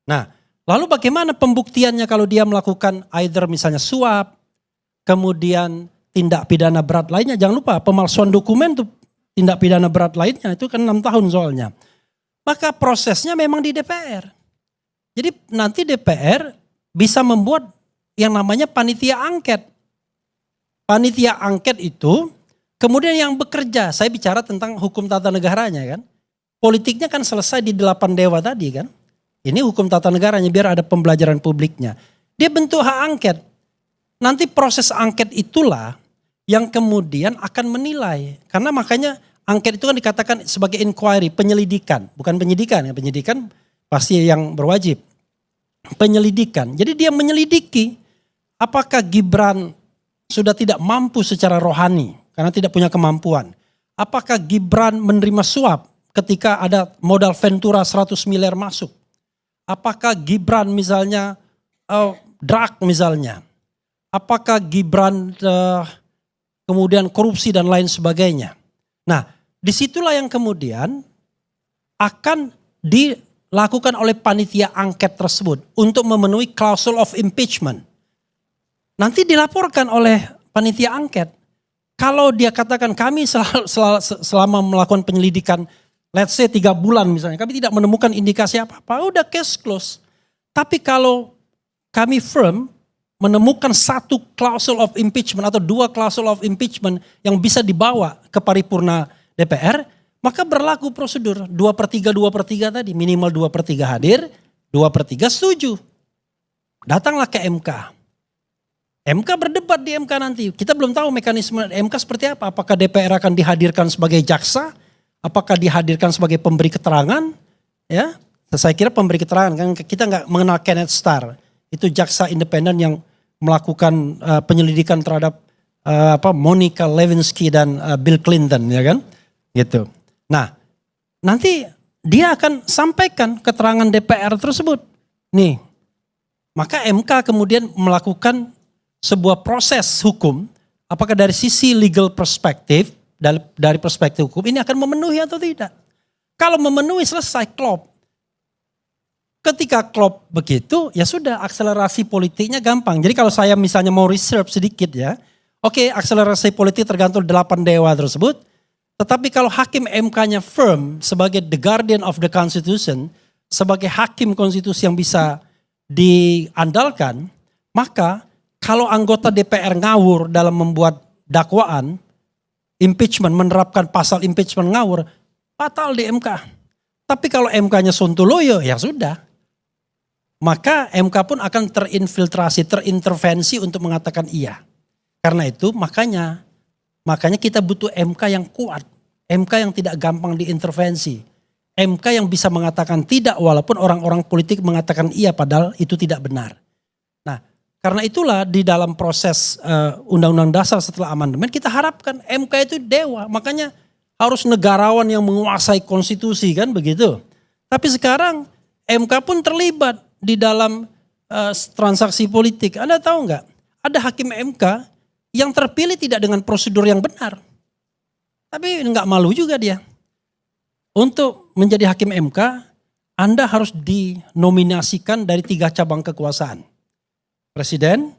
Nah, lalu bagaimana pembuktiannya kalau dia melakukan either misalnya suap, kemudian tindak pidana berat lainnya. Jangan lupa pemalsuan dokumen itu tindak pidana berat lainnya, itu kan 6 tahun soalnya. Maka prosesnya memang di DPR. Jadi nanti DPR bisa membuat yang namanya panitia angket. Panitia angket itu kemudian yang bekerja, saya bicara tentang hukum tata negaranya kan. Politiknya kan selesai di 8 dewa tadi kan. Ini hukum tata negaranya biar ada pembelajaran publiknya. Dia bentuk hak angket. Nanti proses angket itulah yang kemudian akan menilai. Karena makanya angket itu kan dikatakan sebagai inquiry, penyelidikan. Bukan penyidikan ya, penyidikan pasti yang berwajib. Penyelidikan, jadi dia menyelidiki apakah Gibran sudah tidak mampu secara rohani karena tidak punya kemampuan. Apakah Gibran menerima suap ketika ada modal Ventura 100 miliar masuk. Apakah Gibran misalnya drug misalnya. Apakah Gibran kemudian korupsi dan lain sebagainya. Nah, disitulah yang kemudian akan dilakukan oleh panitia angket tersebut untuk memenuhi klausul of impeachment. Nanti dilaporkan oleh panitia angket. Kalau dia katakan kami selama melakukan penyelidikan, let's say 3 bulan misalnya, kami tidak menemukan indikasi apa-apa, udah case close. Tapi kalau kami firm menemukan 1 klausul of impeachment atau 2 klausul of impeachment yang bisa dibawa ke paripurna DPR, maka berlaku prosedur 2/3 tadi, minimal 2/3 hadir, 2/3 setuju. Datanglah ke MK. MK berdebat di MK nanti. Kita belum tahu mekanisme MK seperti apa. Apakah DPR akan dihadirkan sebagai jaksa? Apakah dihadirkan sebagai pemberi keterangan? Ya, saya kira pemberi keterangan kan kita nggak mengenal Kenneth Starr. Itu jaksa independen yang melakukan penyelidikan terhadap Monica Lewinsky dan Bill Clinton ya kan? Gitu. Nah, nanti dia akan sampaikan keterangan DPR tersebut. Nih. Maka MK kemudian melakukan sebuah proses hukum, apakah dari sisi legal perspektif, dari perspektif hukum ini akan memenuhi atau tidak. Kalau memenuhi selesai klop. Ketika klop begitu ya sudah akselerasi politiknya gampang. Jadi kalau saya misalnya mau reserve sedikit ya. Oke, akselerasi politik tergantung 8 dewa tersebut. Tetapi kalau hakim MK-nya firm sebagai the guardian of the constitution, sebagai hakim konstitusi yang bisa diandalkan, maka kalau anggota DPR ngawur dalam membuat dakwaan, impeachment, menerapkan pasal impeachment ngawur, fatal di MK. Tapi kalau MK-nya sontoloyo, ya sudah. Maka MK pun akan terinfiltrasi, terintervensi untuk mengatakan iya. Karena itu makanya kita butuh MK yang kuat. MK yang tidak gampang diintervensi. MK yang bisa mengatakan tidak walaupun orang-orang politik mengatakan iya padahal itu tidak benar. Nah, karena itulah di dalam proses Undang-Undang Dasar setelah amandemen kita harapkan MK itu dewa. Makanya harus negarawan yang menguasai konstitusi kan begitu. Tapi sekarang MK pun terlibat di dalam transaksi politik. Anda tahu nggak? Ada hakim MK yang terpilih tidak dengan prosedur yang benar. Tapi nggak malu juga dia. Untuk menjadi hakim MK, Anda harus dinominasikan dari 3 cabang kekuasaan. Presiden,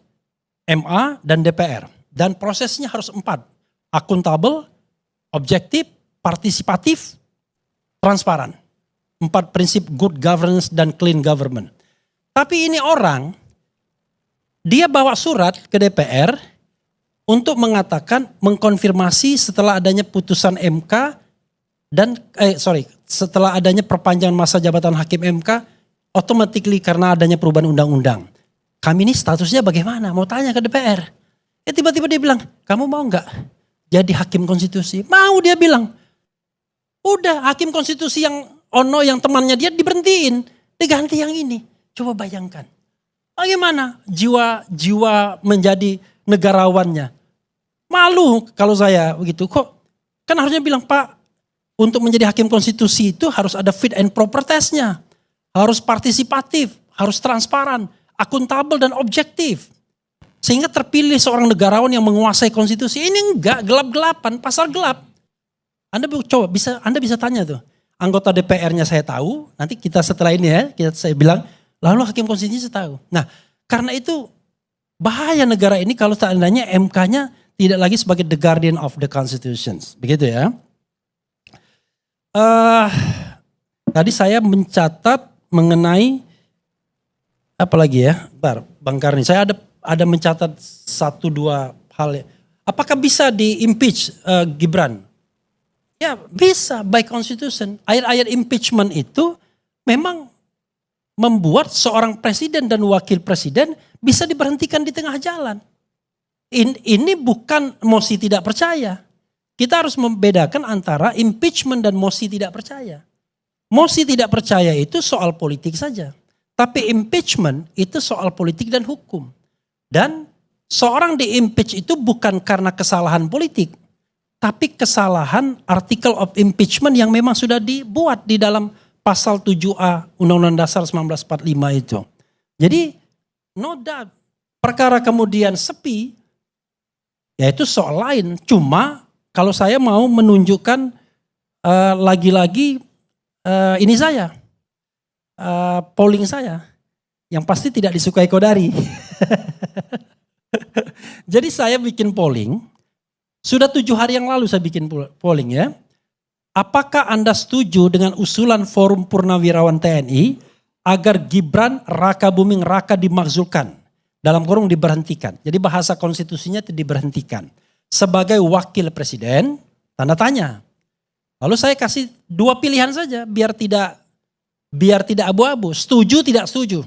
MA, dan DPR. Dan prosesnya harus 4. Akuntabel, objektif, partisipatif, transparan. 4 prinsip good governance dan clean government. Tapi ini orang, dia bawa surat ke DPR untuk mengatakan, mengkonfirmasi setelah adanya putusan MK dan setelah adanya perpanjangan masa jabatan hakim MK, automatically karena adanya perubahan undang-undang. Kami ini statusnya bagaimana? Mau tanya ke DPR. Tiba-tiba dia bilang, kamu mau nggak jadi hakim konstitusi? Mau, dia bilang. Udah, hakim konstitusi yang Ono yang temannya dia diberhentiin, diganti yang ini. Coba bayangkan. Bagaimana jiwa menjadi negarawannya? Malu kalau saya begitu. Kok kan harusnya bilang, Pak, untuk menjadi hakim konstitusi itu harus ada fit and proper testnya. Harus partisipatif, harus transparan, akuntabel dan objektif. Sehingga terpilih seorang negarawan yang menguasai konstitusi. Ini enggak, gelap-gelapan, pasal gelap. Anda bisa tanya tuh. Anggota DPR-nya saya tahu, nanti kita setelah ini ya, saya bilang, Lalu hakim konstitusi tahu. Nah, karena itu bahaya negara ini kalau seandainya MK-nya tidak lagi sebagai the guardian of the constitutions. Begitu ya. Tadi saya mencatat mengenai apa lagi ya? Bang Karni, saya ada mencatat 1-2 hal ya. Apakah bisa di-impeach Gibran? Ya bisa by constitution. Ayat-ayat impeachment itu memang membuat seorang presiden dan wakil presiden bisa diberhentikan di tengah jalan. Ini bukan mosi tidak percaya. Kita harus membedakan antara impeachment dan mosi tidak percaya. Mosi tidak percaya itu soal politik saja. Tapi impeachment itu soal politik dan hukum. Dan seorang di-impeach itu bukan karena kesalahan politik. Tapi kesalahan article of impeachment yang memang sudah dibuat di dalam pasal 7A Undang-Undang Dasar 1945 itu. Jadi no doubt perkara kemudian sepi ya itu soal lain. Cuma kalau saya mau menunjukkan lagi-lagi ini saya, polling saya yang pasti tidak disukai Kodari. Jadi saya bikin polling, sudah 7 hari yang lalu saya bikin polling ya. Apakah Anda setuju dengan usulan Forum Purnawirawan TNI agar Gibran Raka Buming Raka dimakzulkan, dalam kurung diberhentikan. Jadi bahasa konstitusinya itu diberhentikan. Sebagai wakil presiden, tanda tanya. Lalu saya kasih 2 pilihan saja biar tidak abu-abu. Setuju, tidak setuju.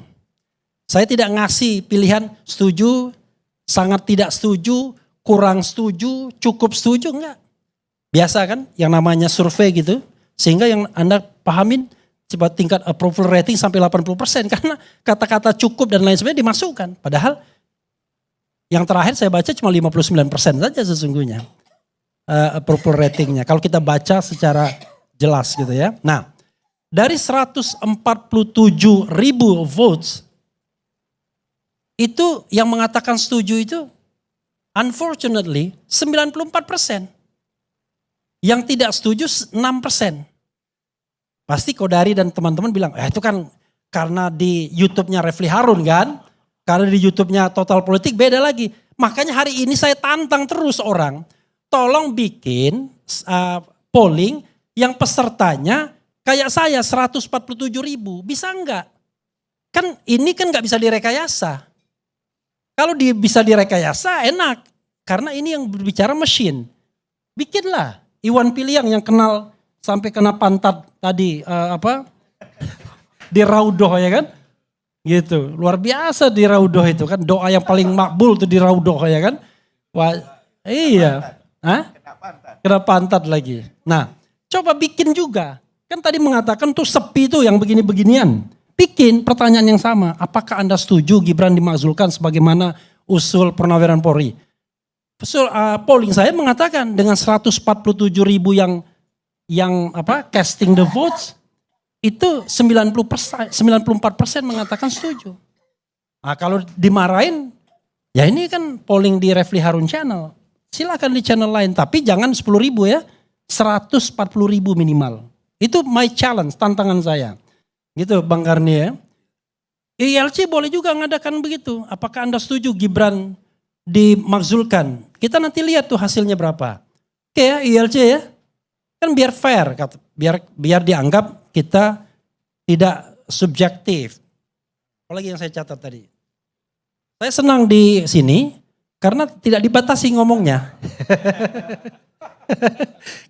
Saya tidak ngasih pilihan setuju, sangat tidak setuju, kurang setuju, cukup setuju, enggak. Biasa kan yang namanya survei gitu. Sehingga yang Anda pahamin coba tingkat approval rating sampai 80% karena kata-kata cukup dan lain sebagainya dimasukkan. Padahal yang terakhir saya baca cuma 59% saja sesungguhnya approval ratingnya. Kalau kita baca secara jelas gitu ya. Nah dari 147.000 votes itu yang mengatakan setuju itu unfortunately 94%. Yang tidak setuju 6%. Pasti Kodari dan teman-teman bilang, itu kan karena di YouTube-nya Refli Harun kan. Karena di YouTube-nya Total Politik beda lagi. Makanya hari ini saya tantang terus orang. Tolong bikin polling yang pesertanya kayak saya 147.000. Bisa enggak? Kan ini kan enggak bisa direkayasa. Kalau bisa direkayasa enak. Karena ini yang berbicara mesin. Bikinlah Iwan Piliang yang kenal sampai kena pantat tadi di Raudhoh ya kan. Gitu. Luar biasa di Raudhoh itu kan. Doa yang paling makbul tuh di Raudhoh ya kan. Wah, iya. Hah? Kena pantat lagi. Nah, coba bikin juga. Kan tadi mengatakan tuh sepi tuh yang begini-beginian. Bikin pertanyaan yang sama. Apakah Anda setuju Gibran dimakzulkan sebagaimana usul Purnawirawan Polri? Polling saya mengatakan dengan 147.000 yang casting the votes itu 94% mengatakan setuju. Nah, kalau dimarahin ya ini kan polling di Refli Harun channel. Silakan di channel lain tapi jangan 10.000 ya. 140.000 minimal. Itu my challenge, tantangan saya. Gitu Bang Karni ya. ILC boleh juga ngadakan begitu. Apakah Anda setuju Gibran dimakzulkan? Kita nanti lihat tuh hasilnya berapa. Oke ya ILC ya. Kan biar fair, biar dianggap kita tidak subjektif. Apalagi yang saya catat tadi. Saya senang di sini karena tidak dibatasi ngomongnya.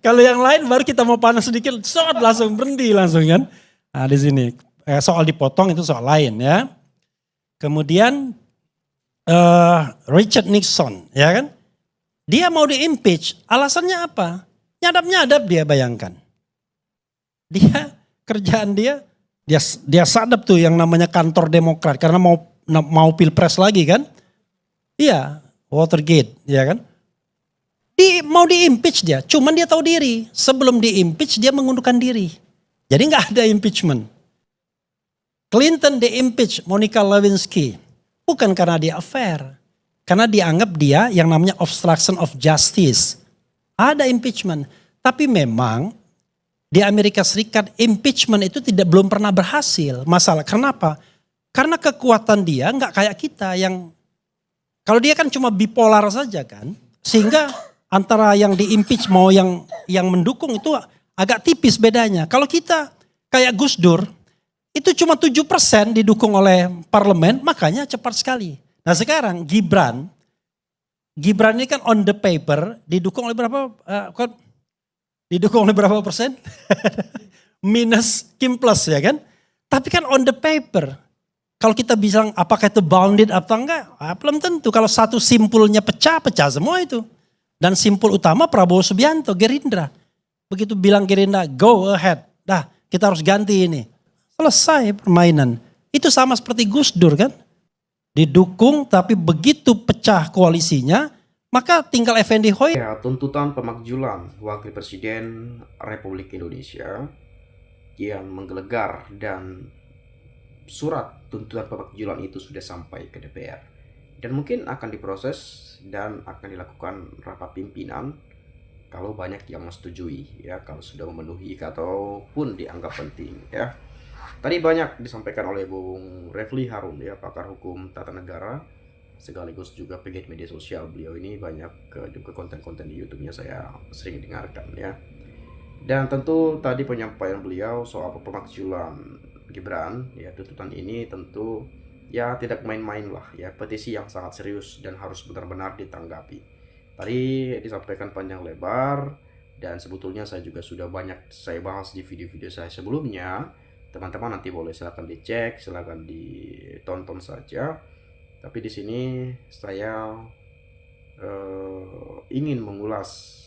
Kalau yang lain baru kita mau panas sedikit, langsung berhenti langsung kan. Nah di sini soal dipotong itu soal lain ya. Kemudian Richard Nixon ya kan. Dia mau di-impeach, alasannya apa? Nyadap-nyadap dia bayangkan. Dia kerjaan dia sadap tuh yang namanya kantor Demokrat karena mau pilpres lagi kan? Iya, Watergate, ya kan? Mau di-impeach dia, cuman dia tahu diri. Sebelum di-impeach dia mengundurkan diri. Jadi nggak ada impeachment. Clinton di-impeach Monica Lewinsky bukan karena dia affair. Karena dianggap dia yang namanya obstruction of justice. Ada impeachment. Tapi memang di Amerika Serikat impeachment itu belum pernah berhasil. Masalah kenapa? Karena kekuatan dia nggak kayak kita yang, kalau dia kan cuma bipolar saja kan, sehingga antara yang di-impeach mau yang mendukung itu agak tipis bedanya. Kalau kita kayak Gus Dur, itu cuma 7% didukung oleh parlemen, makanya cepat sekali. Nah sekarang Gibran ini kan on the paper didukung oleh berapa? Didukung oleh berapa persen? Minus Kim plus ya kan? Tapi kan on the paper. Kalau kita bilang apakah itu bounded atau enggak, belum tentu. Kalau satu simpulnya pecah semua itu. Dan simpul utama Prabowo Subianto, Gerindra. Begitu bilang Gerindra, go ahead. Dah, kita harus ganti ini. Selesai permainan. Itu sama seperti Gus Dur kan. Didukung tapi begitu pecah koalisinya, maka tinggal Effendi Hoyer. Ya, tuntutan pemakzulan Wakil Presiden Republik Indonesia yang menggelegar dan surat tuntutan pemakzulan itu sudah sampai ke DPR dan mungkin akan diproses dan akan dilakukan rapat pimpinan kalau banyak yang menyetujui, ya, kalau sudah memenuhi ataupun dianggap penting, ya. Tadi banyak disampaikan oleh Bung Refli Harun, ya, pakar hukum tata negara sekaligus juga pegiat media sosial. Beliau ini banyak juga konten-konten di YouTube-nya saya sering dengarkan, ya. Dan tentu tadi penyampaian beliau soal pemakzulan Gibran, ya, tuntutan ini tentu ya tidak main-main lah, ya, petisi yang sangat serius dan harus benar-benar ditanggapi. Tadi disampaikan panjang lebar dan sebetulnya saya juga sudah banyak saya bahas di video-video saya sebelumnya. Teman-teman nanti boleh silakan dicek, silakan ditonton saja. Tapi di sini saya ingin mengulas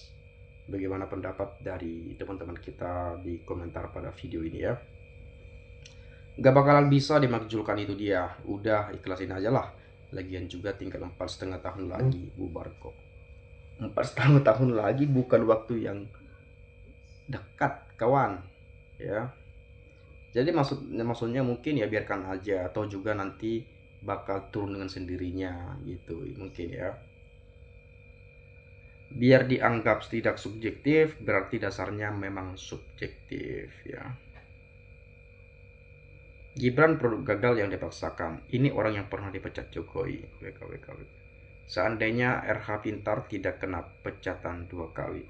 bagaimana pendapat dari teman-teman kita di komentar pada video ini, ya. Gak bakalan bisa dimakzulkan itu dia. Udah ikhlasin aja lah. Lagian juga tinggal 4,5 tahun lagi bubar kok. 4,5 tahun lagi bukan waktu yang dekat, kawan, ya. Jadi maksudnya mungkin ya biarkan aja, atau juga nanti bakal turun dengan sendirinya gitu mungkin, ya. Biar dianggap tidak subjektif berarti dasarnya memang subjektif, ya. Gibran produk gagal yang dipaksakan. Ini orang yang pernah dipecat Jokowi. WKWKW. Seandainya RH Pintar tidak kena pecatan 2 kali.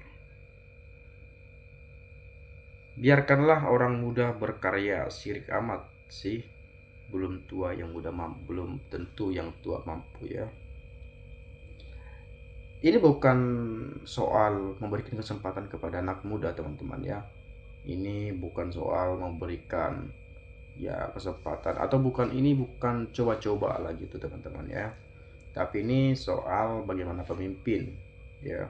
Biarkanlah orang muda berkarya, sirik amat sih. Belum tua yang muda mampu, belum tentu yang tua mampu, ya. Ini bukan soal memberikan kesempatan kepada anak muda, teman-teman, ya. Ini bukan soal memberikan ya kesempatan, atau ini bukan coba-coba lah gitu, teman-teman, ya. Tapi ini soal bagaimana pemimpin, ya,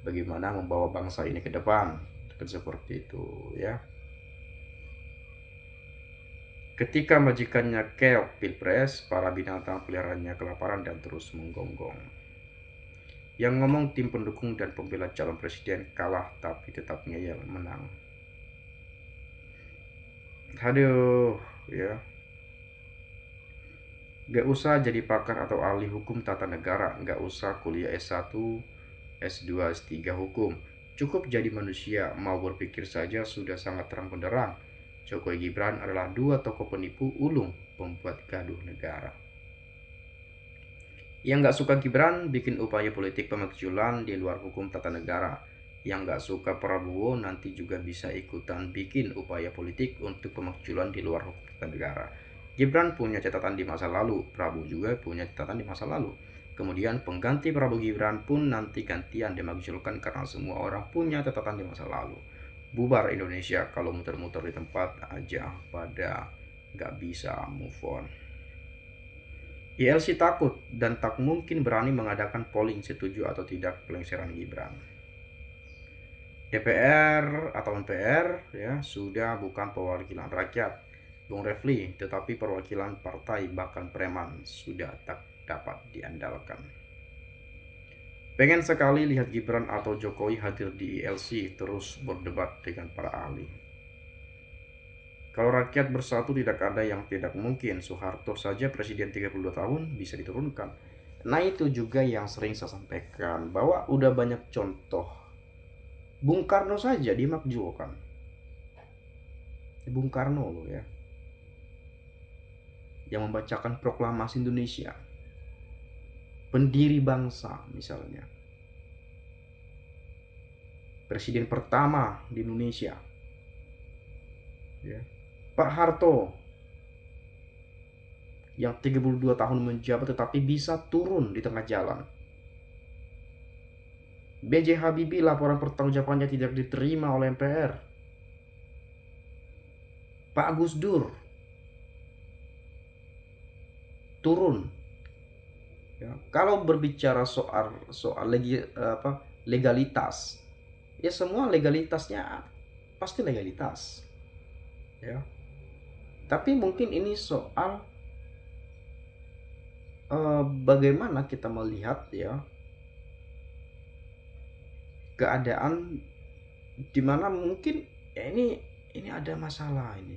bagaimana membawa bangsa ini ke depan, kan seperti itu, ya. Ketika majikannya keok pilpres, para binatang peliharaannya kelaparan dan terus menggonggong. Yang ngomong tim pendukung dan pembela calon presiden kalah tapi tetap ngeyel menang. Aduh, ya. Gak usah jadi pakar atau ahli hukum tata negara, gak usah kuliah S1, S2, S3 hukum. Cukup jadi manusia, mau berpikir saja sudah sangat terang benderang. Jokowi Gibran adalah 2 tokoh penipu ulung pembuat gaduh negara. Yang gak suka Gibran bikin upaya politik pemakzulan di luar hukum tata negara. Yang gak suka Prabowo nanti juga bisa ikutan bikin upaya politik untuk pemakzulan di luar hukum tata negara. Gibran punya catatan di masa lalu, Prabowo juga punya catatan di masa lalu. Kemudian pengganti Prabowo Gibran pun nanti gantian dimakzulkan karena semua orang punya catatan di masa lalu. Bubar Indonesia kalau muter-muter di tempat aja pada gak bisa move on. ILC takut dan tak mungkin berani mengadakan polling setuju atau tidak pelengseran Gibran. DPR atau MPR, ya, sudah bukan perwakilan rakyat, Bung Refli, tetapi perwakilan partai, bahkan preman sudah tak dapat diandalkan. Pengen sekali lihat Gibran atau Jokowi hadir di ILC terus berdebat dengan para ahli. Kalau rakyat bersatu tidak ada yang tidak mungkin. Soeharto saja presiden 32 tahun bisa diturunkan. Nah itu juga yang sering saya sampaikan, bahwa udah banyak contoh. Bung Karno saja dimakzulkan. Bung Karno loh, ya. yang membacakan proklamasi Indonesia, pendiri bangsa misalnya, presiden pertama di Indonesia, ya, Pak Harto yang 32 tahun menjabat tetapi bisa turun di tengah jalan. B.J. Habibie laporan pertanggungjawabannya tidak diterima oleh MPR. Pak Gus Dur turun. Ya, kalau berbicara soal legalitas, ya semua legalitasnya pasti legalitas. Ya. Tapi mungkin ini soal bagaimana kita melihat ya keadaan di mana mungkin ya ini ada masalah, ini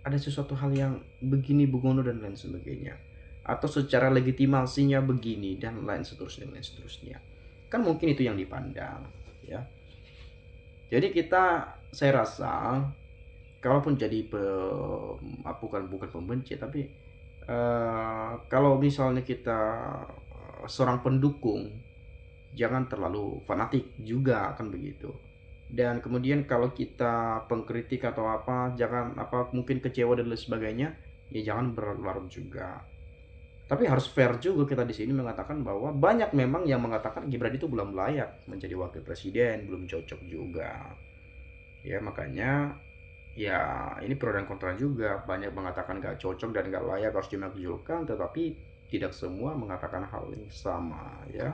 ada sesuatu hal yang begini begono dan lain sebagainya, atau secara legitimasinya begini dan lain seterusnya kan mungkin itu yang dipandang ya. Jadi saya rasa kalaupun jadi bukan pembenci, tapi kalau misalnya kita seorang pendukung, jangan terlalu fanatik juga kan begitu. Dan kemudian kalau kita pengkritik atau apa, jangan mungkin kecewa dan lain sebagainya, ya jangan berlarut juga. Tapi harus fair juga kita di sini mengatakan bahwa banyak memang yang mengatakan Gibran itu belum layak menjadi wakil presiden, belum cocok juga. Ya makanya ya ini pro dan kontra juga. Banyak mengatakan gak cocok dan gak layak, harus dimakzulkan, tetapi tidak semua mengatakan hal yang sama ya.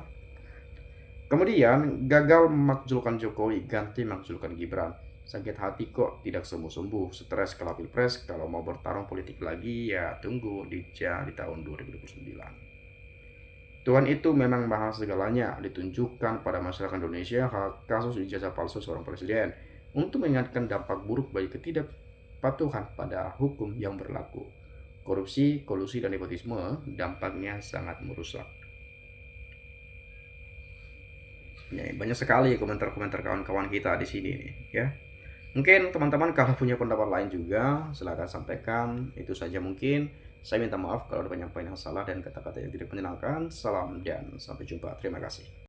Kemudian gagal memakzulkan Jokowi, ganti makzulkan Gibran. Sakit hati kok tidak sembuh-sembuh, stres kalau pilpres, kalau mau bertarung politik lagi ya tunggu di tahun 2029. Tuhan itu memang maha segalanya, ditunjukkan pada masyarakat Indonesia kasus ijazah palsu seorang presiden untuk mengingatkan dampak buruk bagi ketidakpatuhan pada hukum yang berlaku. Korupsi, kolusi, dan nepotisme dampaknya sangat merusak. Ya, banyak sekali komentar-komentar kawan-kawan kita di sini nih, ya. Mungkin teman-teman kalau punya pendapat lain juga silakan sampaikan. Itu saja mungkin. Saya minta maaf kalau ada penyampaian yang salah dan kata-kata yang tidak menyenangkan. Salam dan sampai jumpa. Terima kasih.